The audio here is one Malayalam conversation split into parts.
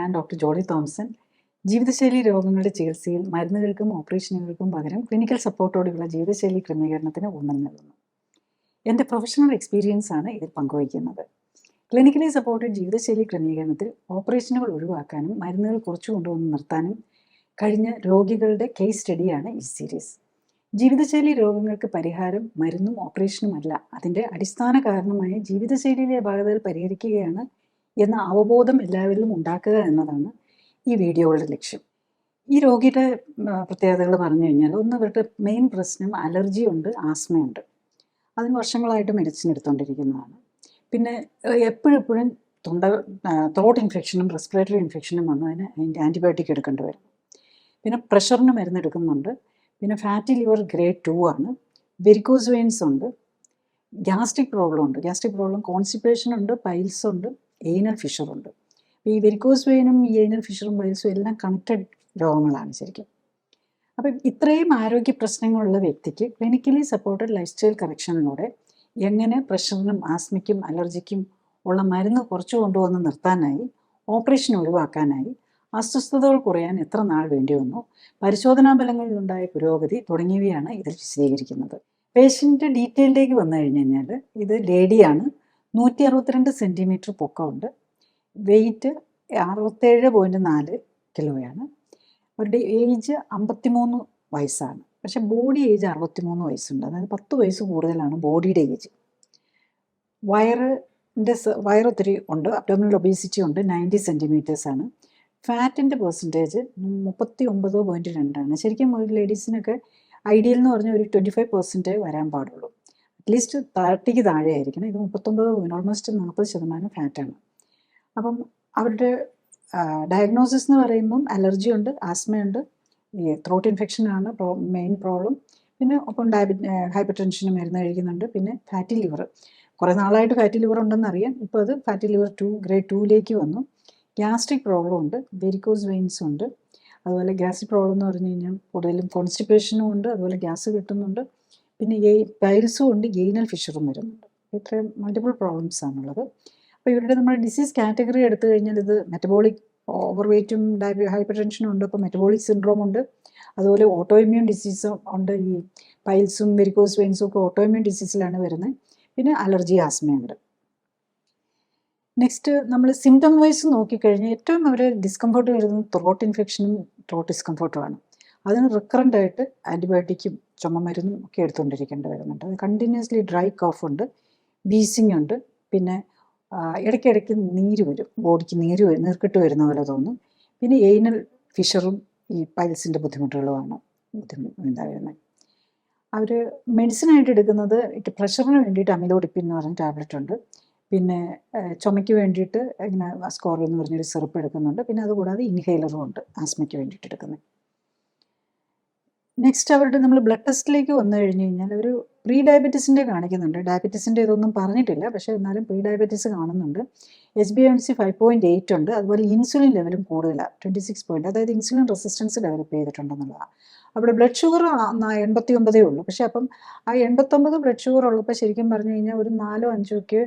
ഞാൻ ഡോക്ടർ ജോളി തോംസൺ. ജീവിതശൈലി രോഗങ്ങളുടെ ചികിത്സയിൽ മരുന്നുകൾക്കും ഓപ്പറേഷനുകൾക്കും പകരം ക്ലിനിക്കൽ സപ്പോർട്ടോടെയുള്ള ജീവിതശൈലി ക്രമീകരണത്തിന് ഊന്നൽ നൽകുന്നു. എൻ്റെ പ്രൊഫഷണൽ എക്സ്പീരിയൻസ് ആണ് ഇതിൽ പങ്കുവയ്ക്കുന്നത്. ക്ലിനിക്കലി സപ്പോർട്ടഡ് ജീവിതശൈലി ക്രമീകരണത്തിൽ ഓപ്പറേഷനുകൾ ഒഴിവാക്കാനും മരുന്നുകൾ കുറച്ചു കൊണ്ടുവന്ന് നിർത്താനും കഴിഞ്ഞ രോഗികളുടെ കേസ് സ്റ്റഡിയാണ് ഈ സീരീസ്. ജീവിതശൈലി രോഗങ്ങൾക്ക് പരിഹാരം മരുന്നും ഓപ്പറേഷനും അല്ല, അതിൻ്റെ അടിസ്ഥാന കാരണമായ ജീവിതശൈലിയിലെ അപാകതകൾ പരിഹരിക്കുകയാണ് എന്ന അവബോധം എല്ലാവരിലും ഉണ്ടാക്കുക എന്നതാണ് ഈ വീഡിയോകളുടെ ലക്ഷ്യം. ഈ രോഗിയുടെ പ്രത്യേകതകൾ പറഞ്ഞു കഴിഞ്ഞാൽ, ഒന്ന്, ഇവരുടെ മെയിൻ പ്രശ്നം അലർജി ഉണ്ട്, ആസ്മയുണ്ട്. അതിന് വർഷങ്ങളായിട്ട് മെഡിസിൻ എടുത്തുകൊണ്ടിരിക്കുന്നതാണ്. പിന്നെ എപ്പോഴും ത്രോട്ട് ഇൻഫെക്ഷനും റെസ്പിറേറ്ററി ഇൻഫെക്ഷനും വന്നു അതിന് ആൻറ്റിബയോട്ടിക് എടുക്കേണ്ടി വരും. പിന്നെ പ്രഷറിന് മരുന്ന് എടുക്കുന്നുണ്ട്. പിന്നെ ഫാറ്റി ലിവർ ഗ്രേഡ് 2 ആണ്. വെരിക്കോസ് വെയിൻസ് ഉണ്ട്. ഗ്യാസ്ട്രിക് പ്രോബ്ലം ഉണ്ട്. ഗ്യാസ്ട്രിക് പ്രോബ്ലം കോൺസ്റ്റിപ്പേഷൻ ഉണ്ട്, പൈൽസ് ഉണ്ട്, ഏനൽ ഫിഷറുണ്ട്. ഈ വെരിക്കോസ് വെയിനും ഈ ഏനൽ ഫിഷറും പൈൽസും എല്ലാം കണക്റ്റഡ് രോഗങ്ങളാണ് ശരിക്കും. അപ്പം ഇത്രയും ആരോഗ്യ പ്രശ്നങ്ങളുള്ള വ്യക്തിക്ക് ക്ലിനിക്കലി സപ്പോർട്ടഡ് ലൈഫ് സ്റ്റൈൽ കറക്ഷനിലൂടെ എങ്ങനെ പ്രഷറിനും ആസ്മയ്ക്കും അലർജിക്കും ഉള്ള മരുന്ന് കുറച്ചു കൊണ്ടുവന്ന് നിർത്താനായി, ഓപ്പറേഷൻ ഒഴിവാക്കാനായി, അസ്വസ്ഥതകൾ കുറയാൻ എത്ര നാൾ വേണ്ടി വന്നു, പരിശോധനാ ഫലങ്ങളിലുണ്ടായ പുരോഗതി തുടങ്ങിയവയാണ് ഇതിൽ വിശദീകരിക്കുന്നത്. പേഷ്യൻ്റ് ഡീറ്റെയിലേക്ക് വന്നു കഴിഞ്ഞ് കഴിഞ്ഞാൽ, ഇത് ലേഡിയാണ്. 162 സെൻറ്റിമീറ്റർ പൊക്കമുണ്ട്. വെയ്റ്റ് 67.4 കിലോയാണ്. അവരുടെ ഏജ് 53 വയസ്സാണ്. പക്ഷെ ബോഡി ഏജ് 63 വയസ്സുണ്ട്. അതായത് 10 വയസ്സ് കൂടുതലാണ് ബോഡിയുടെ ഏജ്. വയറൊത്തിരി ഉണ്ട്. അബ്ഡോമിനൽ ഒബീസിറ്റി ഉണ്ട്. 90 സെൻറ്റിമീറ്റേഴ്സാണ്. ഫാറ്റിൻ്റെ പെർസെൻറ്റേജ് 39.2 ശരിക്കും ഒരു ലേഡീസിനൊക്കെ ഐഡിയൽ എന്ന് പറഞ്ഞാൽ ഒരു 25% വരാൻ പാടുള്ളൂ. അറ്റ്ലീസ്റ്റ് 30 താഴെ ആയിരിക്കണം. ഇത് 39, ഓൾമോസ്റ്റ് 40% ഫാറ്റാണ്. അപ്പം അവരുടെ ഡയഗ്നോസിസ് എന്ന് പറയുമ്പം അലർജി ഉണ്ട്, ആസ്മയുണ്ട്, ഈ ത്രോട്ട് ഇൻഫെക്ഷനാണ് മെയിൻ പ്രോബ്ലം. പിന്നെ ഒപ്പം ഹൈപ്പർ ടെൻഷന് മരുന്ന് കഴിക്കുന്നുണ്ട്. പിന്നെ ഫാറ്റി ലിവർ, കുറേ നാളായിട്ട് ഫാറ്റി ലിവർ ഉണ്ടെന്നറിയാം. ഇപ്പോൾ അത് ഫാറ്റി ലിവർ ഗ്രേഡ് 2 വന്നു. ഗ്യാസ്ട്രിക് പ്രോബ്ലം ഉണ്ട്, വെരിക്കോസ് വെയിൻസ് ഉണ്ട്. അതുപോലെ ഗ്യാസ്ട്രിക് പ്രോബ്ലം എന്ന് പറഞ്ഞു കഴിഞ്ഞാൽ കൂടുതലും കോൺസ്റ്റിപ്പേഷനും ഉണ്ട്, അതുപോലെ ഗ്യാസ് കിട്ടുന്നുണ്ട്. പിന്നെ പൈൽസും ഉണ്ട്, ഏനൽ ഫിഷറും വരുന്നുണ്ട്. ഇത്രയും മൾട്ടിപ്പിൾ പ്രോബ്ലംസ് ആണുള്ളത്. അപ്പോൾ ഇവരുടെ നമ്മൾ ഡിസീസ് കാറ്റഗറി എടുത്തു കഴിഞ്ഞാൽ ഇത് മെറ്റബോളിക് ഓവർ വെയ്റ്റും ഹൈപ്പർ ടെൻഷനും ഉണ്ട്. അപ്പോൾ മെറ്റബോളിക് സിൻഡ്രോം ഉണ്ട്. അതുപോലെ ഓട്ടോ ഇമ്മ്യൂൺ ഡിസീസും ഉണ്ട്. ഈ പൈൽസും വെരിക്കോസ് വെയിൻസും ഒക്കെ ഓട്ടോ ഇമ്മ്യൂൺ ഡിസീസിലാണ് വരുന്നത്. പിന്നെ അലർജി, ആസ്മയുണ്ട്. നെക്സ്റ്റ് നമ്മൾ സിംറ്റം വൈസ് നോക്കിക്കഴിഞ്ഞാൽ ഏറ്റവും അവർ ഡിസ്കംഫർട്ട് വരുന്നത് ത്രോട്ട് ഇൻഫെക്ഷനും ത്രോട്ട് ഡിസ്കംഫർട്ടുമാണ്. അതിന് റിക്കറൻ്റ് ആയിട്ട് ആൻറ്റിബയോട്ടിക്കും ചുമമരുന്നും ഒക്കെ എടുത്തുകൊണ്ടിരിക്കേണ്ടി വരുന്നുണ്ട്. അത് കണ്ടിന്യൂസ്ലി ഡ്രൈ കോഫ് ഉണ്ട്, വീസിങ് ഉണ്ട്. പിന്നെ ഇടയ്ക്കിടയ്ക്ക് നീര് വരും, ബോഡിക്ക് നീർക്കെട്ട് വരുന്ന പോലെ തോന്നും. പിന്നെ ഏനൽ ഫിഷറും ഈ പൈൽസിൻ്റെ ബുദ്ധിമുട്ടുകളുമാണ് വരുന്നത്. അവർ മെഡിസിനായിട്ട് എടുക്കുന്നത് പ്രഷറിന് വേണ്ടിയിട്ട് അമിലോഡിപ്പിൻ എന്ന് പറഞ്ഞ ടാബ്ലറ്റ് ഉണ്ട്. പിന്നെ ചുമയ്ക്ക് വേണ്ടിയിട്ട് ഇങ്ങനെ സ്കോർ എന്ന് പറഞ്ഞൊരു സിറപ്പ് എടുക്കുന്നുണ്ട്. പിന്നെ അതുകൂടാതെ ഇൻഹേലറും ഉണ്ട് ആസ്മയ്ക്ക് വേണ്ടിയിട്ട് എടുക്കുന്നത്. നെക്സ്റ്റ് അവരുടെ നമ്മൾ ബ്ലഡ് ടെസ്റ്റിലേക്ക് വന്നു കഴിഞ്ഞ് കഴിഞ്ഞാൽ അവർ പ്രീ ഡയബറ്റീസിൻ്റെ കാണിക്കുന്നുണ്ട്. ഡയബറ്റീസിൻ്റെ ഇതൊന്നും പറഞ്ഞിട്ടില്ല, പക്ഷേ എന്നാലും പ്രീ ഡയബറ്റീസ് കാണുന്നുണ്ട്. HbA1c 5.8 ഉണ്ട്. അതുപോലെ ഇൻസുലിൻ ലെവലും കൂടുതലാണ്, 26 പോയിൻറ്റ്. അതായത് ഇൻസുലിൻ റെസിസ്റ്റൻസ് ഡെവലപ്പ് ചെയ്തിട്ടുണ്ടെന്നുള്ളതാണ്. അവിടെ ബ്ലഡ് ഷുഗർ 89 ഉള്ളൂ. പക്ഷേ അപ്പം ആ 89 ബ്ലഡ് ഷുഗർ ഉള്ളപ്പോൾ ശരിക്കും പറഞ്ഞു കഴിഞ്ഞാൽ ഒരു 4-5 ഒക്കെ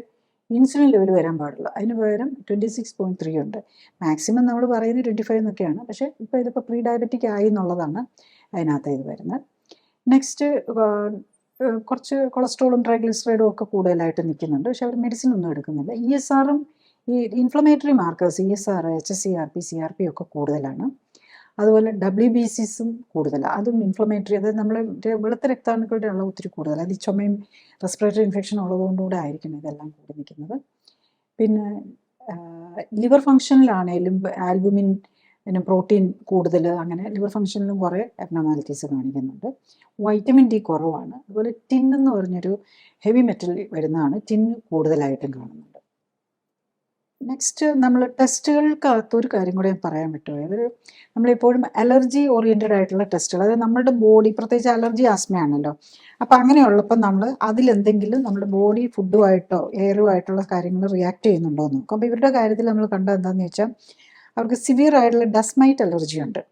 ഇൻസുലിൻ ലെവൽ വരാൻ പാടില്ല. അതിന് പകരം 26.3 ഉണ്ട്. മാക്സിമം നമ്മൾ പറയുന്നത് 25 എന്നൊക്കെയാണ്. പക്ഷേ ഇപ്പോൾ ഇതിപ്പോൾ പ്രീ ഡയബറ്റിക് ആയി എന്നുള്ളതാണ് അതിനകത്ത് ഇത് വരുന്നത്. നെക്സ്റ്റ് കുറച്ച് കൊളസ്ട്രോളും ട്രൈഗ്ലിസറൈഡും ഒക്കെ കൂടുതലായിട്ട് നിൽക്കുന്നുണ്ട്. പക്ഷേ അവർ മെഡിസിൻ ഒന്നും എടുക്കുന്നില്ല. ESRും ഈ inflammatory markers ESR, HSCR, CRP ഒക്കെ കൂടുതലാണ്. അതുപോലെ WBCസും കൂടുതലാണ്. അതും ഇൻഫ്ലമേറ്ററി, അതായത് നമ്മൾ വെളുത്ത രക്താണുക്കളുടെ അളവ് ഒത്തിരി കൂടുതലാണ്. അത് ഈ ചുമയും റെസ്പിറേറ്ററി ഇൻഫെക്ഷൻ ഉള്ളതുകൊണ്ടുകൂടെ ആയിരിക്കണം ഇതെല്ലാം കൂടി നിൽക്കുന്നത്. പിന്നെ ലിവർ ഫങ്ഷനിലാണേലും ആൽബുമിൻ, പിന്നെ പ്രോട്ടീൻ കൂടുതൽ, അങ്ങനെ ലിവർ ഫങ്ഷനിലും കുറേ അബ്നോർമാലിറ്റീസ് കാണിക്കുന്നുണ്ട്. വൈറ്റമിൻ D കുറവാണ്. അതുപോലെ ടിൻ എന്ന് പറഞ്ഞൊരു ഹെവി മെറ്റൽ വരുന്നതാണ്, ടിൻ കൂടുതലായിട്ടും കാണുന്നുണ്ട്. നെക്സ്റ്റ് നമ്മൾ ടെസ്റ്റുകൾക്കകത്ത് ഒരു കാര്യം കൂടെ ഞാൻ പറയാൻ പറ്റുമോ, അതൊരു നമ്മളെപ്പോഴും അലർജി ഓറിയൻറ്റഡ് ആയിട്ടുള്ള ടെസ്റ്റുകൾ, അതായത് നമ്മുടെ ബോഡി, പ്രത്യേകിച്ച് അലർജി ആസ്മയാണല്ലോ, അപ്പോൾ അങ്ങനെയുള്ളപ്പോൾ നമ്മൾ അതിലെന്തെങ്കിലും നമ്മുടെ ബോഡി ഫുഡുമായിട്ടോ എയറുമായിട്ടുള്ള കാര്യങ്ങൾ റിയാക്ട് ചെയ്യുന്നുണ്ടോ എന്ന് നോക്കും. അപ്പോൾ ഇവരുടെ കാര്യത്തിൽ നമ്മൾ കണ്ടത് എന്താണെന്ന് വെച്ചാൽ അവർക്ക് സിവിയർ ആയിട്ടുള്ള ഡസ്റ്റ് മൈറ്റ് അലർജി ഉണ്ട്.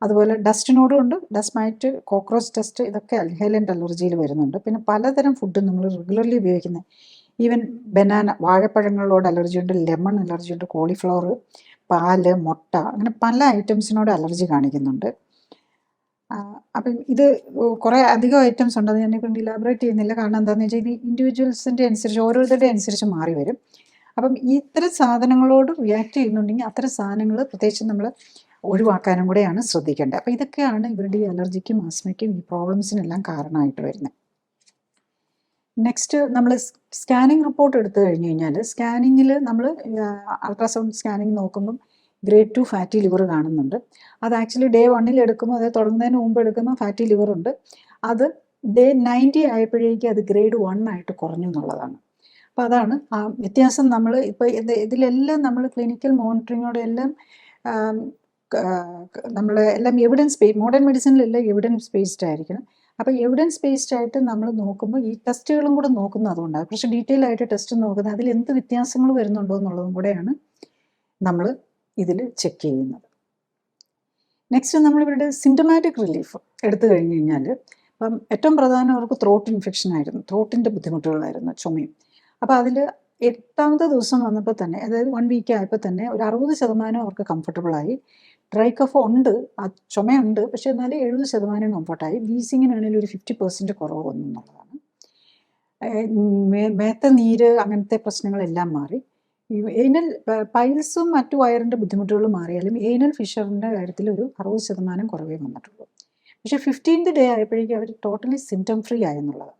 അതുപോലെ ഡസ്റ്റിനോടും ഉണ്ട്, ഡസ്റ്റ് മൈറ്റ്, കോക്രോച്ച് ഡസ്റ്റ്, ഇതൊക്കെ ഇൻഹേലൻ്റ് അലർജിയിൽ വരുന്നുണ്ട്. പിന്നെ പലതരം ഫുഡ് നമ്മൾ റെഗുലർലി ഉപയോഗിക്കുന്ന ഈവൻ ബനാന, വാഴപ്പഴങ്ങളോട് അലർജി ഉണ്ട്, ലെമൺ അലർജി ഉണ്ട്, കോളിഫ്ലവർ, പാല്, മുട്ട, അങ്ങനെ പല ഐറ്റംസിനോട് അലർജി കാണിക്കുന്നുണ്ട്. അപ്പം ഇത് കുറേ അധികം ഐറ്റംസ് ഉണ്ട്. അത് എന്നെ കൊണ്ട് ഇലാബറേറ്റ് ചെയ്യുന്നില്ല. കാരണം എന്താണെന്ന് വെച്ചാൽ ഇത് ഇൻഡിവിജ്വൽസിൻ്റെ അനുസരിച്ച് ഓരോരുത്തരുടെ അനുസരിച്ച് മാറി വരും. അപ്പം ഇത്തരം സാധനങ്ങളോട് റിയാക്ട് ചെയ്യുന്നുണ്ടെങ്കിൽ അത്തരം സാധനങ്ങൾ പ്രത്യേകിച്ച് നമ്മൾ ഒഴിവാക്കാനും കൂടെയാണ് ശ്രദ്ധിക്കേണ്ടത്. അപ്പോൾ ഇതൊക്കെയാണ് ഇവരുടെ ഈ അലർജിക്കും ആസ്മയ്ക്കും ഈ പ്രോബ്ലംസിനെല്ലാം കാരണമായിട്ട് വരുന്നത്. നെക്സ്റ്റ് നമ്മൾ സ്കാനിങ് റിപ്പോർട്ട് എടുത്തു കഴിഞ്ഞ് കഴിഞ്ഞാൽ സ്കാനിങ്ങിൽ നമ്മൾ അൾട്രാസൗണ്ട് സ്കാനിങ് നോക്കുമ്പം ഗ്രേഡ് 2 ഫാറ്റി ലിവർ കാണുന്നുണ്ട്. അത് ആക്ച്വലി ഡേ 1 എടുക്കുമ്പോൾ, അത് തുടങ്ങുന്നതിന് മുമ്പ് എടുക്കുമ്പോൾ ഫാറ്റി ലിവർ ഉണ്ട്. അത് ഡേ 90 ആയപ്പോഴേക്കും അത് ഗ്രേഡ് 1 ആയിട്ട് കുറഞ്ഞു എന്നുള്ളതാണ്. അപ്പോൾ അതാണ് ആ വ്യത്യാസം. നമ്മൾ ഇപ്പോൾ ഇതിലെല്ലാം നമ്മൾ ക്ലിനിക്കൽ മോണിറ്ററിങ്ങോടെ എല്ലാം നമ്മൾ എല്ലാം മോഡേൺ മെഡിസിനിലെല്ലാം എവിഡൻസ് ബേസ്ഡ് ആയിരിക്കണം. അപ്പോൾ എവിഡൻസ് ബേസ്ഡ് ആയിട്ട് നമ്മൾ നോക്കുമ്പോൾ ഈ ടെസ്റ്റുകളും കൂടെ നോക്കുന്നത് അതുകൊണ്ടാണ്. കുറച്ച് ഡീറ്റെയിൽ ആയിട്ട് ടെസ്റ്റ് നോക്കുന്നത്, അതിൽ എന്ത് വ്യത്യാസങ്ങൾ വരുന്നുണ്ടോ എന്നുള്ളതും കൂടെയാണ് നമ്മൾ ഇതിൽ ചെക്ക് ചെയ്യുന്നത്. നെക്സ്റ്റ് നമ്മളിവരുടെ സിംറ്റമാറ്റിക് റിലീഫ് എടുത്തു കഴിഞ്ഞ് കഴിഞ്ഞാൽ അപ്പം ഏറ്റവും പ്രധാനം അവർക്ക് ത്രോട്ട് ഇൻഫെക്ഷൻ ആയിരുന്നു, ത്രോട്ടിൻ്റെ ബുദ്ധിമുട്ടുകളായിരുന്നു, ചുമയും. അപ്പോൾ അതിൽ 8ാമത്തെ ദിവസം വന്നപ്പോൾ തന്നെ, അതായത് 1 വീക്ക് ആയപ്പോൾ തന്നെ ഒരു 60% അവർക്ക് കംഫർട്ടബിളായി. ഡ്രൈ കഫ് ഉണ്ട്, ആ ചുമയുണ്ട്, പക്ഷേ എന്നാലും 70% കംഫർട്ടായി. വീസിങ്ങിനാണെങ്കിൽ ഒരു 50% കുറവ് വന്നു എന്നുള്ളതാണ്. മേത്ത നീര് അങ്ങനത്തെ പ്രശ്നങ്ങളെല്ലാം മാറി. ഏനൽ പൈൽസും മറ്റു വയറിൻ്റെ ബുദ്ധിമുട്ടുകളും മാറിയാലും ഏനൽ ഫിഷറിൻ്റെ കാര്യത്തിൽ ഒരു 60% കുറവേ വന്നിട്ടുള്ളൂ. പക്ഷേ 15th ഡേ ആയപ്പോഴേക്കും അവർ ടോട്ടലി സിംറ്റം ഫ്രീ ആയെന്നുള്ളത്.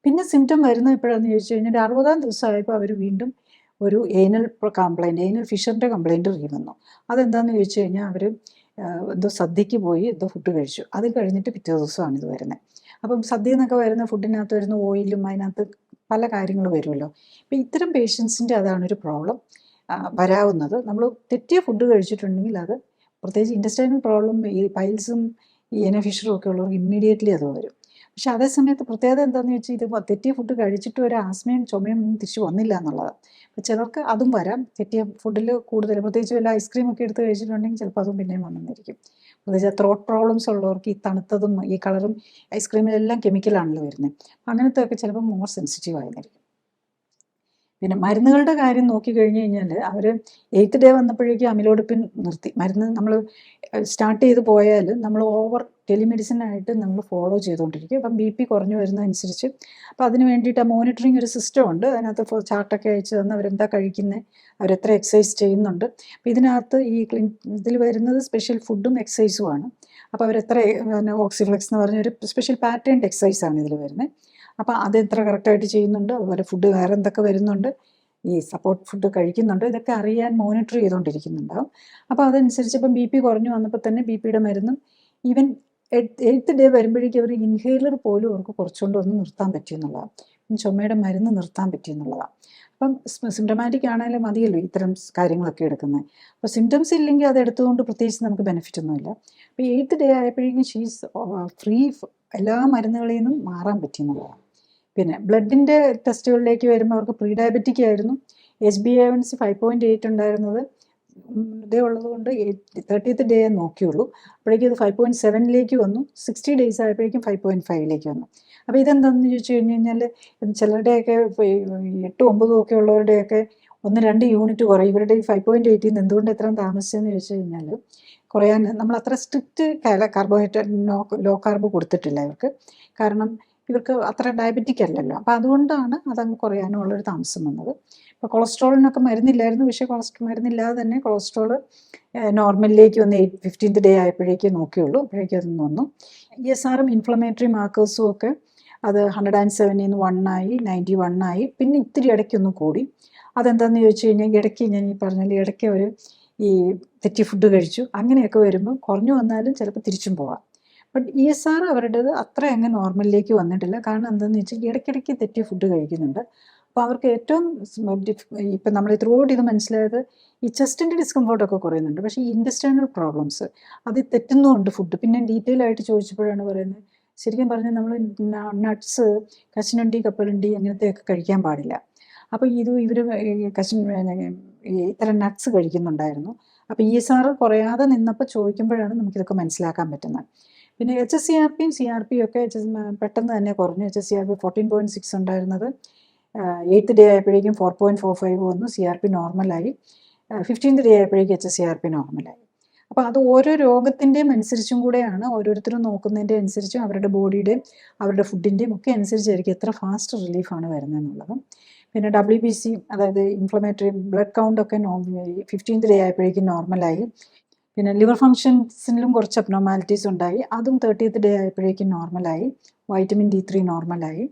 പിന്നെ സിംറ്റം വരുന്നത് എപ്പോഴാണെന്ന് ചോദിച്ചു കഴിഞ്ഞാൽ 60ാം ദിവസം ആയപ്പോൾ അവർ വീണ്ടും ഒരു ഏനൽ കംപ്ലൈൻറ്റ്, ഏനൽ ഫിഷറിൻ്റെ കംപ്ലൈൻറ്റ് വന്നു. അതെന്താണെന്ന് ചോദിച്ചു കഴിഞ്ഞാൽ അവർ എന്തോ സദ്യക്ക് പോയി എന്തോ ഫുഡ് കഴിച്ചു. അത് കഴിഞ്ഞിട്ട് പിറ്റേ ദിവസമാണ് ഇത് വരുന്നത്. അപ്പം സദ്യ എന്നൊക്കെ വരുന്ന ഫുഡിനകത്ത് വരുന്ന ഓയിലും അതിനകത്ത് പല കാര്യങ്ങൾ വരുമല്ലോ. അപ്പോൾ ഇത്തരം പേഷ്യൻസിൻ്റെ അതാണൊരു പ്രോബ്ലം വരാവുന്നത്. നമ്മൾ തെറ്റിയ ഫുഡ് കഴിച്ചിട്ടുണ്ടെങ്കിൽ അത് പ്രത്യേകിച്ച് ഇൻറ്റസ്റ്റൈനൽ പ്രോബ്ലം, ഈ പൈൽസും ഈ ഏനൽ ഫിഷറും ഒക്കെ ഉള്ളവർക്ക് ഇമ്മീഡിയറ്റ്ലി അത് വരും. പക്ഷെ അതേ സമയത്ത് പ്രത്യേകത എന്താണെന്ന് വെച്ചാൽ ഇത് തെറ്റിയ ഫുഡ് കഴിച്ചിട്ട് ഒരു ആസ്മയും ചുമയും തിരിച്ചു വന്നില്ല എന്നുള്ളതാണ്. അപ്പോൾ ചിലർക്ക് അതും വരാം, തെറ്റിയ ഫുഡിൽ കൂടുതൽ, പ്രത്യേകിച്ച് വല്ല ഐസ്ക്രീമൊക്കെ എടുത്ത് കഴിച്ചിട്ടുണ്ടെങ്കിൽ ചിലപ്പോൾ അതും പിന്നെയും വന്നിരിക്കും. പ്രത്യേകിച്ച് ത്രോട്ട് പ്രോബ്ലംസ് ഉള്ളവർക്ക് ഈ തണുത്തതും ഈ കളറും ഐസ്ക്രീമിലെല്ലാം കെമിക്കലാണല്ലോ വരുന്നത്. അങ്ങനത്തെ ഒക്കെ ചിലപ്പോൾ മോർ സെൻസിറ്റീവ് ആയിരിക്കും. പിന്നെ മരുന്നുകളുടെ കാര്യം നോക്കിക്കഴിഞ്ഞ് കഴിഞ്ഞാൽ അവർ 8th ഡേ വന്നപ്പോഴേക്കും അമിലോഡിപ്പിൻ നിർത്തി. മരുന്ന് നമ്മൾ സ്റ്റാർട്ട് ചെയ്ത് പോയാൽ നമ്മൾ ഓവർ ടെലിമെഡിസിനായിട്ട് നമ്മൾ ഫോളോ ചെയ്തുകൊണ്ടിരിക്കും. അപ്പം BP കുറഞ്ഞു വരുന്നതനുസരിച്ച് അപ്പോൾ അതിന് വേണ്ടിയിട്ട് മോണിറ്ററിങ് ഒരു സിസ്റ്റം ഉണ്ട്. അതിനകത്ത് ചാർട്ടൊക്കെ അയച്ചു തന്ന് അവരെന്താ കഴിക്കുന്നത്, അവരെത്ര എക്സസൈസ് ചെയ്യുന്നുണ്ട്. അപ്പോൾ ഇതിനകത്ത് ഈ ഇതിൽ വരുന്നത് സ്പെഷ്യൽ ഫുഡും എക്സസൈസുമാണ്. അപ്പോൾ അവരെത്ര ഓക്സിഫ്ലെക്സ് എന്ന് പറഞ്ഞൊരു സ്പെഷ്യൽ പാറ്റേൺ എക്സസൈസാണ് ഇതിൽ വരുന്നത്. അപ്പോൾ അതെത്ര കറക്റ്റായിട്ട് ചെയ്യുന്നുണ്ട്, അതുപോലെ ഫുഡ് വേറെ എന്തൊക്കെ വരുന്നുണ്ട്, ഈ സപ്പോർട്ട് ഫുഡ് കഴിക്കുന്നുണ്ട്, ഇതൊക്കെ അറിയാൻ മോണിറ്റർ ചെയ്തുകൊണ്ടിരിക്കുന്നുണ്ടാവും. അപ്പോൾ അതനുസരിച്ച് ഇപ്പം BP കുറഞ്ഞു വന്നപ്പോൾ തന്നെ BPയുടെ മരുന്നും ഈവൻ 8th ഡേ വരുമ്പോഴേക്കും അവർ ഇൻഹേലർ പോലും അവർക്ക് കുറച്ചുകൊണ്ട് ഒന്ന് നിർത്താൻ പറ്റിയെന്നുള്ളതാണ്. ചുമയുടെ മരുന്ന് നിർത്താൻ പറ്റിയെന്നുള്ളതാണ്. അപ്പം സിംറ്റമാറ്റിക് ആണെങ്കിലും മതിയല്ലോ ഇത്തരം കാര്യങ്ങളൊക്കെ എടുക്കുന്നത്. അപ്പോൾ സിംറ്റംസ് ഇല്ലെങ്കിൽ അത് എടുത്തുകൊണ്ട് പ്രത്യേകിച്ച് നമുക്ക് ബെനിഫിറ്റ് ഒന്നുമില്ല. അപ്പോൾ 8th ഡേ ആയപ്പോഴേക്കും ഷീസ് ഫ്രീ, എല്ലാ മരുന്നുകളിൽ നിന്നും മാറാൻ പറ്റിയെന്നുള്ളതാണ്. പിന്നെ ബ്ലഡിൻ്റെ ടെസ്റ്റുകളിലേക്ക് വരുമ്പോൾ അവർക്ക് പ്രീ ഡയബറ്റിക് ആയിരുന്നു. HbA1c 5.8 ഉണ്ടായിരുന്നത് ഇതേ ഉള്ളത് കൊണ്ട് 30th ഡേ നോക്കിയുള്ളൂ. അപ്പോഴേക്കും ഇത് 5.7 വന്നു. 60 ഡേയ്സ് ആയപ്പോഴേക്കും 5.5 വന്നു. അപ്പോൾ ഇതെന്താണെന്ന് ചോദിച്ചു കഴിഞ്ഞ് കഴിഞ്ഞാൽ ചിലരുടെയൊക്കെ 8-9 ഒക്കെ ഉള്ളവരുടെയൊക്കെ 1-2 യൂണിറ്റ് കുറയും. ഇവരുടെ ഈ 5.8 എന്തുകൊണ്ട് എത്രയും താമസിച്ചെന്ന് ചോദിച്ചു കഴിഞ്ഞാൽ കുറയാൻ നമ്മൾ അത്ര സ്ട്രിക്റ്റ് കാർബോഹൈഡ്രേറ്റ് ലോ കാർബ് കൊടുത്തിട്ടില്ല ഇവർക്ക്. കാരണം ഇവർക്ക് അത്ര ഡയബറ്റിക് അല്ലല്ലോ. അപ്പോൾ അതുകൊണ്ടാണ് അതങ്ങ് കുറയാനുള്ളൊരു താമസം വന്നത്. ഇപ്പോൾ കൊളസ്ട്രോളിനൊക്കെ മരുന്നില്ലായിരുന്നു. പക്ഷേ മരുന്നില്ലാതെ തന്നെ കൊളസ്ട്രോൾ നോർമലിലേക്ക് വന്ന് 15th ഡേ ആയപ്പോഴേക്കും നോക്കിയുള്ളൂ. അപ്പോഴേക്കും അതൊന്നും വന്നു. ESRും ഇൻഫ്ലമേറ്ററി മാർക്കേഴ്സും ഒക്കെ അത് 107 1 ആയി, 91 ആയി. പിന്നെ ഇത്തിരി ഇടയ്ക്കൊന്നും കൂടി. അതെന്താണെന്ന് ചോദിച്ചു കഴിഞ്ഞാൽ ഇടയ്ക്ക് ഞാൻ ഈ പറഞ്ഞാൽ ഇടയ്ക്ക് അവർ ഈ തെറ്റി ഫുഡ് കഴിച്ചു, അങ്ങനെയൊക്കെ വരുമ്പോൾ കുറഞ്ഞു വന്നാലും ചിലപ്പോൾ തിരിച്ചും പോകാം. ബട്ട് ESR അവരുടേത് അത്ര അങ്ങ് നോർമലിലേക്ക് വന്നിട്ടില്ല. കാരണം എന്താണെന്ന് വെച്ചാൽ ഇടയ്ക്കിടയ്ക്ക് തെറ്റിയ ഫുഡ് കഴിക്കുന്നുണ്ട്. അപ്പോൾ അവർക്ക് ഏറ്റവും ഇപ്പം നമ്മൾ ത്രൂഔട്ട് ഇത് മനസ്സിലായത് ഈ ചെസ്റ്റിൻ്റെ ഡിസ്കംഫോർട്ടൊക്കെ കുറയുന്നുണ്ട്. പക്ഷേ ഈ ഇൻറ്റസ്റ്റൈനൽ പ്രോബ്ലംസ് അത് തെറ്റുന്നുമുണ്ട് ഫുഡ്. പിന്നെ ഡീറ്റെയിൽ ആയിട്ട് ചോദിച്ചപ്പോഴാണ് പറയുന്നത്, ശരിക്കും പറഞ്ഞാൽ നമ്മൾ നട്ട്സ്, കശുവണ്ടി, കപ്പലണ്ടി അങ്ങനത്തെയൊക്കെ കഴിക്കാൻ പാടില്ല. അപ്പോൾ ഇവർ ഇത്തരം നട്ട്സ് കഴിക്കുന്നുണ്ടായിരുന്നു. അപ്പോൾ ESR കുറയാതെ നിന്നപ്പോൾ ചോദിക്കുമ്പോഴാണ് നമുക്കിതൊക്കെ മനസ്സിലാക്കാൻ പറ്റുന്നത്. പിന്നെ HSCRPയും CRPയും ഒക്കെ പെട്ടെന്ന് തന്നെ കുറഞ്ഞു. HSCRP 14.6 ഉണ്ടായിരുന്നത് 8th ഡേ ആയപ്പോഴേക്കും 4.45 വന്നു. CRP നോർമലായി. 15th ഡേ ആയപ്പോഴേക്കും HSCRP നോർമലായി. അപ്പോൾ അത് ഓരോ രോഗത്തിൻ്റെയും അനുസരിച്ചും കൂടെയാണ്, ഓരോരുത്തരും നോക്കുന്നതിൻ്റെ അനുസരിച്ചും അവരുടെ ബോഡിയുടെയും അവരുടെ ഫുഡിൻ്റെയും ഒക്കെ അനുസരിച്ചായിരിക്കും എത്ര ഫാസ്റ്റ് റിലീഫാണ് വരുന്നതെന്നുള്ളത്. പിന്നെ WBC, അതായത് ഇൻഫ്ലമേറ്ററി ബ്ലഡ് കൗണ്ടൊക്കെ 15th ഡേ ആയപ്പോഴേക്കും നോർമലായി. പിന്നെ ലിവർ ഫങ്ഷൻസിലും കുറച്ച് അബ്നോർമാലിറ്റീസ് ഉണ്ടായി, അതും 30th ഡേ ആയപ്പോഴേക്കും നോർമലായി. വൈറ്റമിൻ D3 നോർമലായി.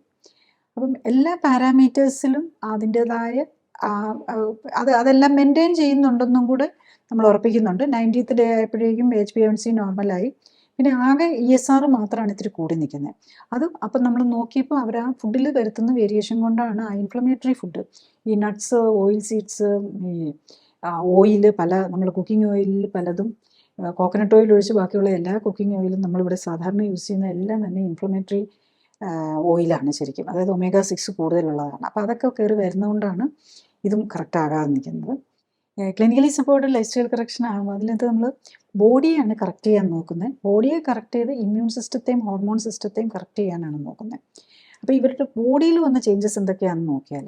അപ്പം എല്ലാ പാരാമീറ്റേഴ്സിലും അതിൻ്റെതായ അതെല്ലാം മെയിൻറ്റെയിൻ ചെയ്യുന്നുണ്ടെന്നും കൂടെ നമ്മൾ ഉറപ്പിക്കുന്നുണ്ട്. 90th ഡേ ആയപ്പോഴേക്കും HbA1c നോർമലായി. പിന്നെ ആകെ ESR മാത്രമാണ് ഇത്തിരി കൂടി നിൽക്കുന്നത്. അതും അപ്പം നമ്മൾ നോക്കിയപ്പോൾ അവർ ആ ഫുഡിൽ വരുത്തുന്ന വേരിയേഷൻ കൊണ്ടാണ് ആ ഇൻഫ്ലമേറ്ററി ഫുഡ്, ഈ നട്ട്സ്, ഓയിൽ സീഡ്സ്, ഈ ഓയിൽ, നമ്മൾ കുക്കിംഗ് ഓയിലിൽ പലതും, കോക്കനട്ട് ഓയിൽ ഒഴിച്ച് ബാക്കിയുള്ള എല്ലാ കുക്കിംഗ് ഓയിലും നമ്മളിവിടെ സാധാരണ യൂസ് ചെയ്യുന്ന എല്ലാം തന്നെ ഇൻഫ്ലമേറ്ററി ഓയിലാണ് ശരിക്കും, അതായത് omega-6 കൂടുതലുള്ളതാണ്. അപ്പോൾ അതൊക്കെ കയറി വരുന്നതുകൊണ്ടാണ് ഇതും കറക്റ്റ് ആകാതെ നിൽക്കുന്നത്. Clinically supported life style correction ആകുമ്പോൾ അതിനകത്ത് നമ്മൾ ബോഡിയാണ് കറക്റ്റ് ചെയ്യാൻ നോക്കുന്നത്. ബോഡിയെ കറക്റ്റ് ചെയ്ത് ഇമ്മ്യൂൺ സിസ്റ്റത്തെയും ഹോർമോൺ സിസ്റ്റത്തെയും കറക്റ്റ് ചെയ്യാനാണ് നോക്കുന്നത്. അപ്പോൾ ഇവരുടെ ബോഡിയിൽ വന്ന ചേഞ്ചസ് എന്തൊക്കെയാണെന്ന് നോക്കിയാൽ,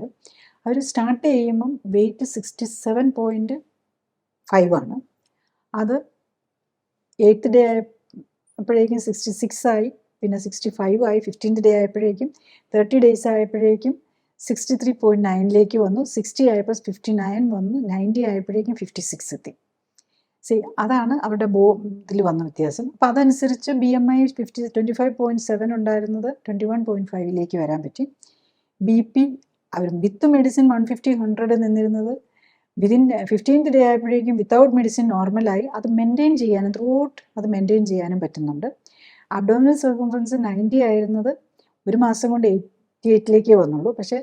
അവർ സ്റ്റാർട്ട് ചെയ്യുമ്പം വെയിറ്റ് 67.5 ആണ്. അത് 8th ഡേ ആയപ്പോഴേക്കും 66 ആയി. പിന്നെ 65 ആയി. 15th ഡേ ആയപ്പോഴേക്കും 30 ഡേയ്സ് ആയപ്പോഴേക്കും 63.9 വന്നു. 60 ആയപ്പോൾ 59 വന്നു. 90 ആയപ്പോഴേക്കും 56 എത്തി. അതാണ് അവരുടെ ഇതിൽ വന്ന വ്യത്യാസം. അപ്പം അതനുസരിച്ച് BMI 25.7 ഉണ്ടായിരുന്നത് 21.5 വരാൻ പറ്റി. BP അവർ വിത്ത് മെഡിസിൻ 150-100 നിന്നിരുന്നത് വിതിൻ 15th ഡേ ആയപ്പോഴേക്കും വിത്തൗട്ട് മെഡിസിൻ നോർമലായി. അത് മെയിൻറ്റെയിൻ ചെയ്യാനും ത്രൂഔട്ട് അത് മെയിൻറ്റെയിൻ ചെയ്യാനും പറ്റുന്നുണ്ട്. അബ്ഡോമിനൽ സർക്കംഫറൻസ് 90 ആയിരുന്നത് ഒരു മാസം കൊണ്ട് 88 വന്നുള്ളൂ. പക്ഷേ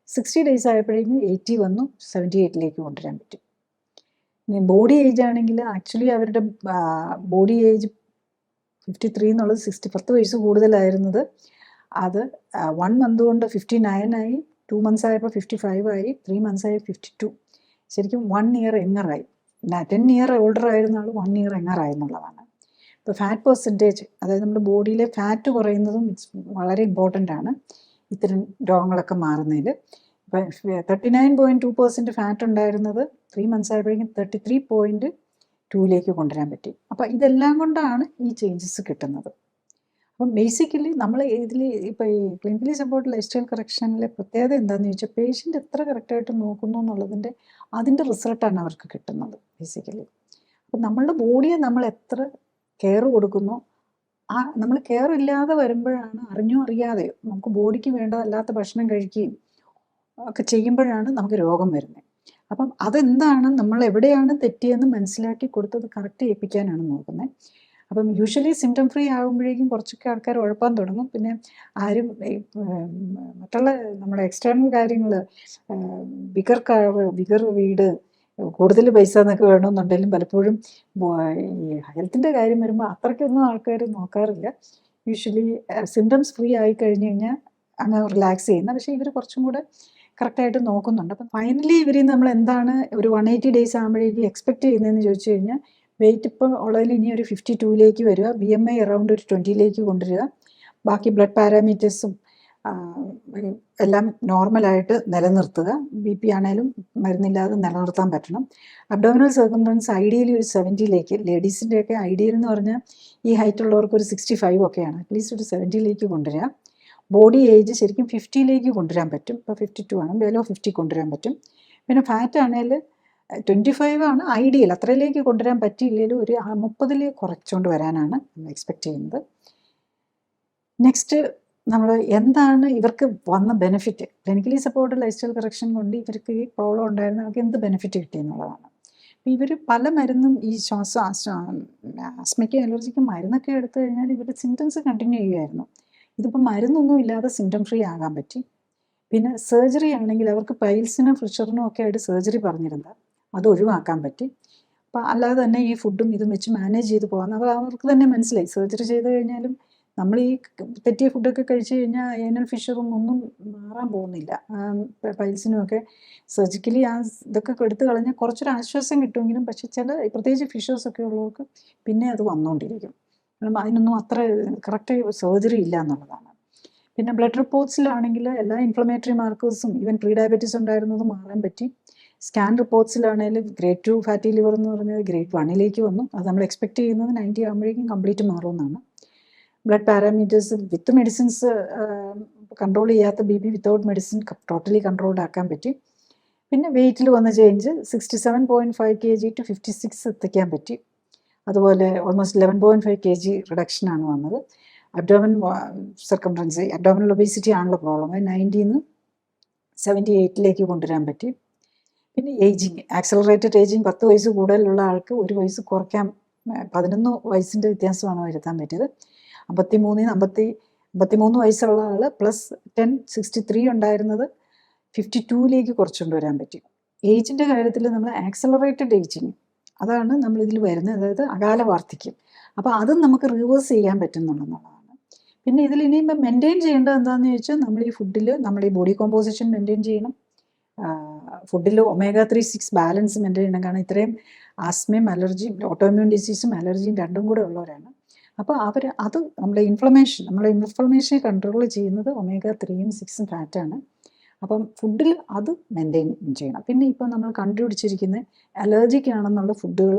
60 ഡേയ്സ് ആയപ്പോഴേക്കും 80 വന്നു. 78 കൊണ്ടുവരാൻ പറ്റും. ഇനി ബോഡി ഏജ് ആണെങ്കിൽ ആക്ച്വലി അവരുടെ ബോഡി ഏജ് 53 എന്നുള്ളത് 10 വയസ്സ് കൂടുതലായിരുന്നത്. അത് 1 മന്ത് കൊണ്ട് 59 ആയി. 2 months ആയപ്പോൾ 55 ആയി. 3 months ആയി 52. ശരിക്കും 1 year യങ്ങറായി. 10 year ഓൾഡർ ആയിരുന്ന ആൾ 1 year യങ്ങറായി എന്നുള്ളതാണ്. ഇപ്പോൾ ഫാറ്റ് പെർസെൻറ്റേജ്, അതായത് നമ്മുടെ ബോഡിയിലെ ഫാറ്റ് കുറയുന്നതും വളരെ ഇമ്പോർട്ടൻ്റ് ആണ് ഇത്തരം രോഗങ്ങളൊക്കെ മാറുന്നതിൽ. ഇപ്പം 39.2% ഫാറ്റ് ഉണ്ടായിരുന്നത് 3 months ആയപ്പോഴേക്കും 33.2 കൊണ്ടുവരാൻ പറ്റി. അപ്പോൾ ഇതെല്ലാം കൊണ്ടാണ് ഈ ചേഞ്ചസ് കിട്ടുന്നത്. അപ്പം ബേസിക്കലി നമ്മൾ ഇതിൽ ഇപ്പോൾ ഈ ക്ലിനിക്കലി സപ്പോർട്ട് ലൈഫ് സ്റ്റൈൽ കറക്ഷനിലെ പ്രത്യേകത എന്താണെന്ന് ചോദിച്ചാൽ, പേഷ്യൻ്റ് എത്ര കറക്റ്റായിട്ട് നോക്കുന്നു അതിൻ്റെ റിസൾട്ടാണ് അവർക്ക് കിട്ടുന്നത് ബേസിക്കലി. അപ്പം നമ്മളുടെ ബോഡിയെ നമ്മൾ എത്ര കെയർ കൊടുക്കുന്നു, നമ്മൾ കെയർ ഇല്ലാതെ വരുമ്പോഴാണ്, അറിഞ്ഞോ അറിയാതെയോ നമുക്ക് ബോഡിക്ക് വേണ്ടതല്ലാത്ത ഭക്ഷണം കഴിക്കുകയും ഒക്കെ ചെയ്യുമ്പോഴാണ് നമുക്ക് രോഗം വരുന്നത്. അപ്പം അതെന്താണ്, നമ്മൾ എവിടെയാണ് തെറ്റിയെന്ന് മനസ്സിലാക്കി കൊടുത്തത് കറക്റ്റ് ചെയ്യിപ്പിക്കാനാണ് നോക്കുന്നത്. അപ്പം യൂഷ്വലി സിംറ്റം ഫ്രീ ആകുമ്പോഴേക്കും കുറച്ചൊക്കെ ആൾക്കാർ ഉഴപ്പാൻ തുടങ്ങും. പിന്നെ ആരും മറ്റുള്ള നമ്മുടെ എക്സ്റ്റേണൽ കാര്യങ്ങൾ, ബിഗർ വീട്, കൂടുതൽ പൈസ എന്നൊക്കെ വേണമെന്നുണ്ടെങ്കിലും പലപ്പോഴും ഈ ഹെൽത്തിൻ്റെ കാര്യം വരുമ്പോൾ അത്രയ്ക്കൊന്നും ആൾക്കാർ നോക്കാറില്ല. യൂഷ്വലി സിംറ്റംസ് ഫ്രീ ആയി കഴിഞ്ഞ് കഴിഞ്ഞാൽ അങ്ങ് റിലാക്സ് ചെയ്യുന്ന. പക്ഷേ ഇവർ കുറച്ചും കൂടെ കറക്റ്റായിട്ട് നോക്കുന്നുണ്ട്. അപ്പം ഫൈനലി ഇവർ നമ്മൾ എന്താണ് ഒരു 180 ഡേയ്സ് ആകുമ്പോഴേക്കും എക്സ്പെക്റ്റ് ചെയ്യുന്നതെന്ന് ചോദിച്ചു കഴിഞ്ഞാൽ, വെയിറ്റ് ഇപ്പോൾ ഉള്ളതിൽ ഇനി ഒരു 52 വരിക, BMI അറൗണ്ട് ഒരു 20 കൊണ്ടുവരിക, ബാക്കി ബ്ലഡ് പാരാമീറ്റേഴ്സും എല്ലാം നോർമലായിട്ട് നിലനിർത്തുക. BP ആണേലും മരുന്നില്ലാതെ നിലനിർത്താൻ പറ്റണം. അബ്ഡോമിനൽ സർക്കംഫറൻസ് ഐഡിയലി ഒരു 70 ലേഡീസിൻ്റെയൊക്കെ ഐഡിയൽ എന്ന് പറഞ്ഞാൽ ഈ ഹൈറ്റ് ഉള്ളവർക്ക് ഒരു 65 ഒക്കെയാണ്. അറ്റ്ലീസ്റ്റ് ഒരു 70 കൊണ്ടുവരിക. ബോഡി ഏജ് ശരിക്കും 50 കൊണ്ടുവരാൻ പറ്റും. ഇപ്പോൾ 52 ആണ്, ബിലോ 50 കൊണ്ടുവരാൻ പറ്റും. പിന്നെ ഫാറ്റ് ആണെങ്കിൽ 25 ആണ് ഐഡിയൽ. അത്രയിലേക്ക് കൊണ്ടുവരാൻ പറ്റിയില്ലെങ്കിലും ഒരു 30 കുറച്ചുകൊണ്ട് വരാനാണ് നമ്മൾ എക്സ്പെക്റ്റ് ചെയ്യുന്നത്. നെക്സ്റ്റ് നമ്മൾ എന്താണ് ഇവർക്ക് വന്ന benefit, clinically supported life style correction കൊണ്ട് ഇവർക്ക് ഈ പ്രോബ്ലം ഉണ്ടായിരുന്ന അവർക്ക് എന്ത് ബെനിഫിറ്റ് കിട്ടി എന്നുള്ളതാണ്. അപ്പോൾ ഇവർ പല മരുന്നും ഈ ആസ്മയ്ക്കും അലർജിക്കും മരുന്നൊക്കെ എടുത്തു കഴിഞ്ഞാൽ ഇവരുടെ സിംറ്റംസ് കണ്ടിന്യൂ ചെയ്യുമായിരുന്നു. ഇതിപ്പോൾ മരുന്നൊന്നും ഇല്ലാതെ സിംറ്റം ഫ്രീ ആകാൻ പറ്റി. പിന്നെ സർജറി ആണെങ്കിൽ അവർക്ക് പൈൽസിനും ഫ്രിഷറിനും ഒക്കെ ആയിട്ട് സർജറി പറഞ്ഞിരുന്നത് അത് ഒഴിവാക്കാൻ പറ്റി. അപ്പോൾ അല്ലാതെ തന്നെ ഈ ഫുഡും ഇതും വെച്ച് മാനേജ് ചെയ്ത് പോകാൻ അവർക്ക് തന്നെ മനസ്സിലായി. സർജറി ചെയ്ത് കഴിഞ്ഞാലും നമ്മൾ ഈ തെറ്റിയ ഫുഡൊക്കെ കഴിച്ചു കഴിഞ്ഞാൽ ഏനൽ ഫിഷറും ഒന്നും മാറാൻ പോകുന്നില്ല. പൈൽസിനും ഒക്കെ സർജിക്കലി ഇതൊക്കെ എടുത്തു കളഞ്ഞാൽ കുറച്ചൊരു ആശ്വാസം കിട്ടുമെങ്കിലും, പക്ഷെ പ്രത്യേകിച്ച് ഫിഷേഴ്സൊക്കെ ഉള്ളവർക്ക് പിന്നെ അത് വന്നുകൊണ്ടിരിക്കും. അതിനൊന്നും അത്ര കറക്റ്റ് സർജറി ഇല്ല എന്നുള്ളതാണ്. പിന്നെ ബ്ലഡ് റിപ്പോർട്ട്സിലാണെങ്കിൽ എല്ലാ ഇൻഫ്ലമേറ്ററി മാർക്കേഴ്സും ഈവൻ പ്രീ ഡയബറ്റീസ് ഉണ്ടായിരുന്നത് മാറാൻ പറ്റി. സ്കാൻ റിപ്പോർട്ട്സിലാണെങ്കിലും ഗ്രേഡ് 2 ഫാറ്റി ലിവർ എന്ന് പറഞ്ഞത് ഗ്രേഡ് 1 വന്നു. അത് നമ്മൾ എക്സ്പെക്ട് ചെയ്യുന്നത് 90 ആകുമ്പോഴേക്കും കംപ്ലീറ്റ് മാറുമെന്നാണ്. ബ്ലഡ് പാരാമീറ്റേഴ്സ് വിത്ത് മെഡിസിൻസ് കൺട്രോൾ ചെയ്യാത്ത B P without medicine totally controlled ആക്കാൻ പറ്റി. പിന്നെ വെയിറ്റിൽ വന്ന ചേഞ്ച് 67.5 kg ടു 56 എത്തിക്കാൻ പറ്റി. അതുപോലെ ഓൾമോസ്റ്റ് 11.5 kg റിഡക്ഷനാണ് വന്നത്. അബ്ഡോമൻ സർക്കംഫറൻസ്, അബ്ഡോമിനൽ ഒബേസിറ്റി ആണല്ലോ പ്രോബ്ലം, 90 78 കൊണ്ടുവരാൻ പറ്റി. പിന്നെ ഏജിങ്, ആക്സലറേറ്റഡ് ഏജിങ് 10 വയസ്സ് കൂടുതലുള്ള ആൾക്ക് 1 വയസ്സ് കുറയ്ക്കാൻ 11 വയസ്സിൻ്റെ വ്യത്യാസമാണ് വരുത്താൻ പറ്റിയത്. 53 വയസ്സുള്ള ആൾ പ്ലസ് 10 63 ഉണ്ടായിരുന്നത് 52 കുറച്ചുകൊണ്ട് വരാൻ പറ്റി. ഏജിൻ്റെ കാര്യത്തിൽ നമ്മൾ ആക്സലറേറ്റഡ് ഏജിങ് അതാണ് നമ്മളിതിൽ വരുന്നത്, അതായത് അകാല വാർദ്ധക്യം. അപ്പോൾ അതും നമുക്ക് റിവേഴ്സ് ചെയ്യാൻ പറ്റുന്നുള്ളതാണ്. പിന്നെ ഇതിൽ ഇനിയും മെയിൻറ്റെയിൻ ചെയ്യേണ്ടത് എന്താണെന്ന് ചോദിച്ചാൽ നമ്മൾ ഈ ഫുഡിൽ നമ്മുടെ ഈ ബോഡി കോമ്പോസിഷൻ മെയിൻറ്റെയിൻ ചെയ്യണം. ഫുഡിൽ omega-3-6 ബാലൻസ് മെയിൻറ്റെയിൻ ചെയ്യണം. കാരണം ഇത്രയും ആസ്മയും അലർജിയും ഓട്ടോഇമ്മ്യൂൺ ഡിസീസും അലർജിയും രണ്ടും കൂടെ ഉള്ളവരാണ്. അപ്പോൾ അത് നമ്മുടെ ഇൻഫ്ലമേഷനെ കൺട്രോൾ ചെയ്യുന്നത് omega-3 6 ഫാറ്റാണ്. അപ്പം ഫുഡിൽ അത് മെയിൻറ്റെയിൻ ചെയ്യണം. പിന്നെ ഇപ്പോൾ നമ്മൾ കണ്ടുപിടിച്ചിരിക്കുന്ന അലർജിക്ക് ആണെന്നുള്ള ഫുഡുകൾ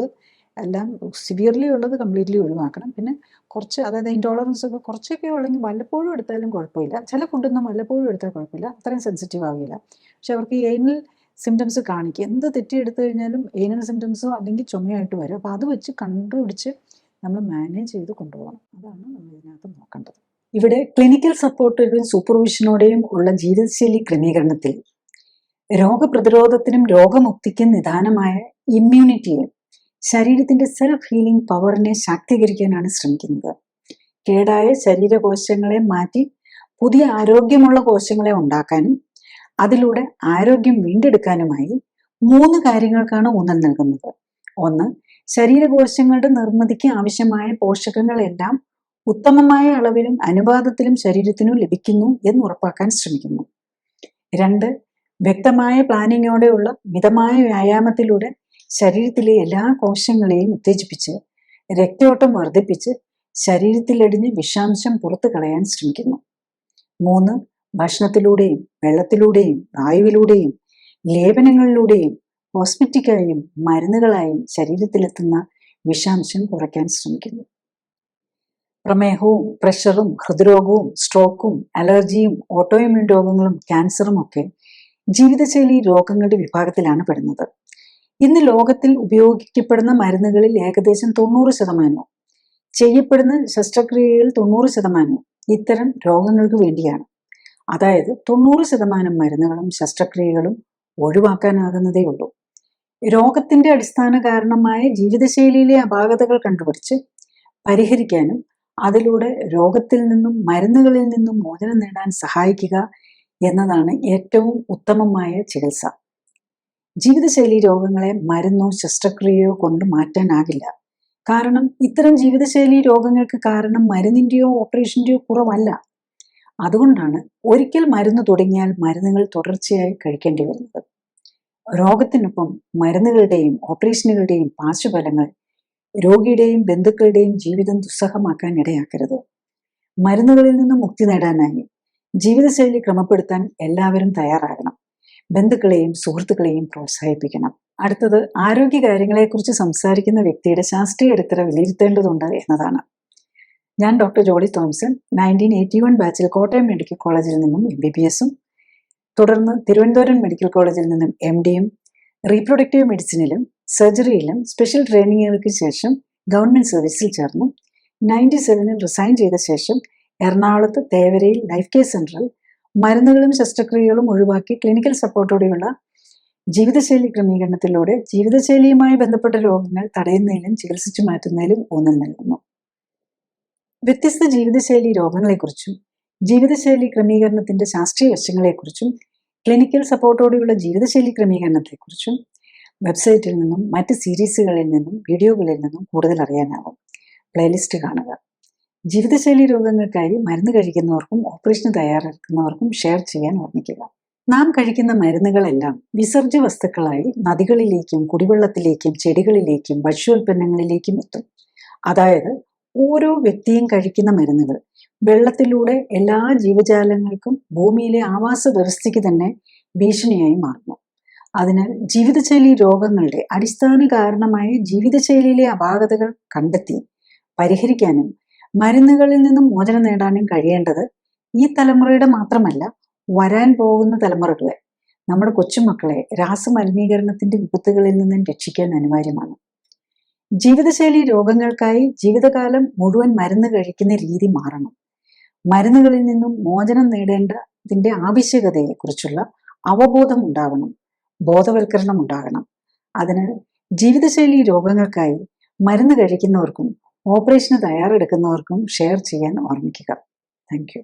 എല്ലാം സിവിയർലി ഉള്ളത് കംപ്ലീറ്റ്ലി ഒഴിവാക്കണം. പിന്നെ കുറച്ച്, അതായത് ഇൻടോളറൻസ് ഒക്കെ കുറച്ചൊക്കെ ഉള്ളെങ്കിൽ വല്ലപ്പോഴും എടുത്താലും കുഴപ്പമില്ല. ചില ഫുഡൊന്നും വല്ലപ്പോഴും എടുത്താൽ കുഴപ്പമില്ല, അത്രയും സെൻസിറ്റീവ് ആവില്ല. പക്ഷെ അവർക്ക് ഈ ഏനൽ സിംറ്റംസ് കാണിക്കും. എന്ത് തെറ്റി എടുത്തു കഴിഞ്ഞാലും ഏനൽ സിംറ്റംസോ അല്ലെങ്കിൽ ചുമയായിട്ട് വരും. അപ്പോൾ അത് വെച്ച് കണ്ടുപിടിച്ച് നമ്മൾ മാനേജ് ചെയ്ത് കൊണ്ടുപോകണം. അതാണ് നമ്മൾ ഇതിനകത്ത് നോക്കേണ്ടത്. ഇവിടെ ക്ലിനിക്കൽ സപ്പോർട്ടുകളും സൂപ്പർവിഷനോടെയും ഉള്ള ജീവിതശൈലി ക്രമീകരണത്തിൽ രോഗപ്രതിരോധത്തിനും രോഗമുക്തിക്കും നിദാനമായ ഇമ്മ്യൂണിറ്റിയെ, ശരീരത്തിന്റെ സെൽഫ് ഹീലിംഗ് പവറിനെ ശാക്തീകരിക്കാനാണ് ശ്രമിക്കുന്നത്. കേടായ ശരീരകോശങ്ങളെ മാറ്റി പുതിയ ആരോഗ്യമുള്ള കോശങ്ങളെ ഉണ്ടാക്കാനും അതിലൂടെ ആരോഗ്യം വീണ്ടെടുക്കാനുമായി 3 കാര്യങ്ങൾക്കാണ് ഊന്നൽ നൽകുന്നത്. 1. ശരീരകോശങ്ങളുടെ നിർമ്മിതിക്ക് ആവശ്യമായ പോഷകങ്ങളെല്ലാം ഉത്തമമായ അളവിലും അനുപാതത്തിലും ശരീരത്തിനു ലഭിക്കുന്നു എന്ന് ഉറപ്പാക്കാൻ ശ്രമിക്കുന്നു. 2. വ്യക്തമായ പ്ലാനിങ്ങോടെയുള്ള മിതമായ വ്യായാമത്തിലൂടെ ശരീരത്തിലെ എല്ലാ കോശങ്ങളെയും ഉത്തേജിപ്പിച്ച് രക്തയോട്ടം വർദ്ധിപ്പിച്ച് ശരീരത്തിലടിഞ്ഞ് വിഷാംശം പുറത്തു കളയാൻ ശ്രമിക്കുന്നു. 3. ഭക്ഷണത്തിലൂടെയും വെള്ളത്തിലൂടെയും വായുവിലൂടെയും ലേപനങ്ങളിലൂടെയും കോസ്മെറ്റിക്കായും മരുന്നുകളായും ശരീരത്തിലെത്തുന്ന വിഷാംശം കുറയ്ക്കാൻ ശ്രമിക്കുന്നു. പ്രമേഹവും പ്രഷറും ഹൃദ്രോഗവും സ്ട്രോക്കും അലർജിയും ഓട്ടോഇമ്മ്യൂൺ രോഗങ്ങളും ക്യാൻസറും ഒക്കെ ജീവിതശൈലി രോഗങ്ങളുടെ വിഭാഗത്തിലാണ് പെടുന്നത്. ഇന്ന് ലോകത്തിൽ ഉപയോഗിക്കപ്പെടുന്ന മരുന്നുകളിൽ ഏകദേശം 90% ചെയ്യപ്പെടുന്ന ശസ്ത്രക്രിയകളിൽ 90% ഇത്തരം രോഗങ്ങൾക്ക് വേണ്ടിയാണ്. അതായത് 90% മരുന്നുകളും ശസ്ത്രക്രിയകളും ഒഴിവാക്കാനാകുന്നതേ ഉള്ളൂ. രോഗത്തിന്റെ അടിസ്ഥാന കാരണമായ ജീവിതശൈലിയിലെ അപാകതകൾ കണ്ടുപിടിച്ച് പരിഹരിക്കാനും അതിലൂടെ രോഗത്തിൽ നിന്നും മരുന്നുകളിൽ നിന്നും മോചനം നേടാൻ സഹായിക്കുക എന്നതാണ് ഏറ്റവും ഉത്തമമായ ചികിത്സ. ജീവിതശൈലി രോഗങ്ങളെ മരുന്നോ ശസ്ത്രക്രിയയോ കൊണ്ട് മാറ്റാനാകില്ല. കാരണം ഇത്തരം ജീവിതശൈലി രോഗങ്ങൾക്ക് കാരണം മരുന്നിന്റെയോ ഓപ്പറേഷന്റെയോ കുറവല്ല. അതുകൊണ്ടാണ് ഒരിക്കൽ മരുന്ന് തുടങ്ങിയാൽ മരുന്നുകൾ തുടർച്ചയായി കഴിക്കേണ്ടി വരുന്നത്. രോഗത്തിനൊപ്പം മരുന്നുകളുടെയും ഓപ്പറേഷനുകളുടെയും പാർശ്വഫലങ്ങൾ രോഗിയുടെയും ബന്ധുക്കളുടെയും ജീവിതം ദുസ്സഹമാക്കാൻ ഇടയാക്കരുത്. മരുന്നുകളിൽ നിന്നും മുക്തി നേടാനായി ജീവിതശൈലി ക്രമപ്പെടുത്താൻ എല്ലാവരും തയ്യാറാകണം. ബന്ധുക്കളെയും സുഹൃത്തുക്കളെയും പ്രോത്സാഹിപ്പിക്കണം. അടുത്തത് ആരോഗ്യ കാര്യങ്ങളെക്കുറിച്ച് സംസാരിക്കുന്ന വ്യക്തിയുടെ ശാസ്ത്രീയ അടിത്തറ വിലയിരുത്തേണ്ടതുണ്ട് എന്നതാണ്. ഞാൻ ഡോക്ടർ ജോളി തോംസൺ 1981 ബാച്ചിൽ കോട്ടയം മെഡിക്കൽ കോളേജിൽ നിന്നും MBBS തുടർന്ന് തിരുവനന്തപുരം മെഡിക്കൽ കോളേജിൽ നിന്നും MDയും റീപ്രൊഡക്റ്റീവ് മെഡിസിനിലും സർജറിയിലും സ്പെഷ്യൽ ട്രെയിനിങ്ങുകൾക്ക് ശേഷം ഗവൺമെന്റ് സർവീസിൽ ചേർന്നു. 97 റിസൈൻ ചെയ്ത ശേഷം എറണാകുളത്ത് തേവരയിൽ ലൈഫ് കെയർ സെന്ററിൽ മരുന്നുകളും ശസ്ത്രക്രിയകളും ഒഴിവാക്കി ക്ലിനിക്കൽ സപ്പോർട്ടോടെയുള്ള ജീവിതശൈലി ക്രമീകരണത്തിലൂടെ ജീവിതശൈലിയുമായി ബന്ധപ്പെട്ട രോഗങ്ങൾ തടയുന്നതിലും ചികിത്സിച്ചു മാറ്റുന്നതിലും ഊന്നൽ നൽകുന്നു. വ്യത്യസ്ത ജീവിതശൈലി രോഗങ്ങളെക്കുറിച്ചും ജീവിതശൈലി ക്രമീകരണത്തിന്റെ ശാസ്ത്രീയ വശങ്ങളെക്കുറിച്ചും ക്ലിനിക്കൽ സപ്പോർട്ടോടെയുള്ള ജീവിതശൈലി ക്രമീകരണത്തെക്കുറിച്ചും വെബ്സൈറ്റിൽ നിന്നും മറ്റ് സീരീസുകളിൽ നിന്നും വീഡിയോകളിൽ നിന്നും കൂടുതൽ അറിയാനാവും. പ്ലേലിസ്റ്റ് കാണുക. ജീവിതശൈലി രോഗങ്ങൾക്കായി മരുന്ന് കഴിക്കുന്നവർക്കും ഓപ്പറേഷന് തയ്യാറെടുക്കുന്നവർക്കും ഷെയർ ചെയ്യാൻ ഓർമ്മിക്കുക. നാം കഴിക്കുന്ന മരുന്നുകളെല്ലാം വിസർജ്യ വസ്തുക്കളായി നദികളിലേക്കും കുടിവെള്ളത്തിലേക്കും ചെടികളിലേക്കും ഭക്ഷ്യോൽപ്പന്നങ്ങളിലേക്കും എത്തും. അതായത് ഓരോ വ്യക്തിയും കഴിക്കുന്ന മരുന്നുകൾ വെള്ളത്തിലൂടെ എല്ലാ ജീവജാലങ്ങൾക്കും ഭൂമിയിലെ ആവാസ വ്യവസ്ഥയ്ക്ക് തന്നെ ഭീഷണിയായി മാറുന്നു. അതിനാൽ ജീവിതശൈലി രോഗങ്ങളുടെ അടിസ്ഥാന കാരണമായ ജീവിതശൈലിയിലെ അപാകതകൾ കണ്ടെത്തി പരിഹരിക്കാനും മരുന്നുകളിൽ നിന്നും മോചനം നേടാനും കഴിയേണ്ടത് ഈ തലമുറയുടെ മാത്രമല്ല, വരാൻ പോകുന്ന തലമുറകളെ, നമ്മുടെ കൊച്ചുമക്കളെ രാസമലിനീകരണത്തിന്റെ വിപത്തുകളിൽ നിന്നും രക്ഷിക്കാൻ അനിവാര്യമാണ്. ജീവിതശൈലി രോഗങ്ങൾക്കായി ജീവിതകാലം മുഴുവൻ മരുന്ന് കഴിക്കുന്ന രീതി മാറണം. മരുന്നുകളിൽ നിന്നും മോചനം നേടേണ്ടതിന്റെ ആവശ്യകതയെക്കുറിച്ചുള്ള അവബോധം ഉണ്ടാവണം, ബോധവൽക്കരണം ഉണ്ടാകണം. അതിനാൽ ജീവിതശൈലി രോഗങ്ങൾക്കായി മരുന്ന് കഴിക്കുന്നവർക്കും ഓപ്പറേഷന് തയ്യാറെടുക്കുന്നവർക്കും ഷെയർ ചെയ്യാൻ ഓർമ്മിക്കുക. Thank you.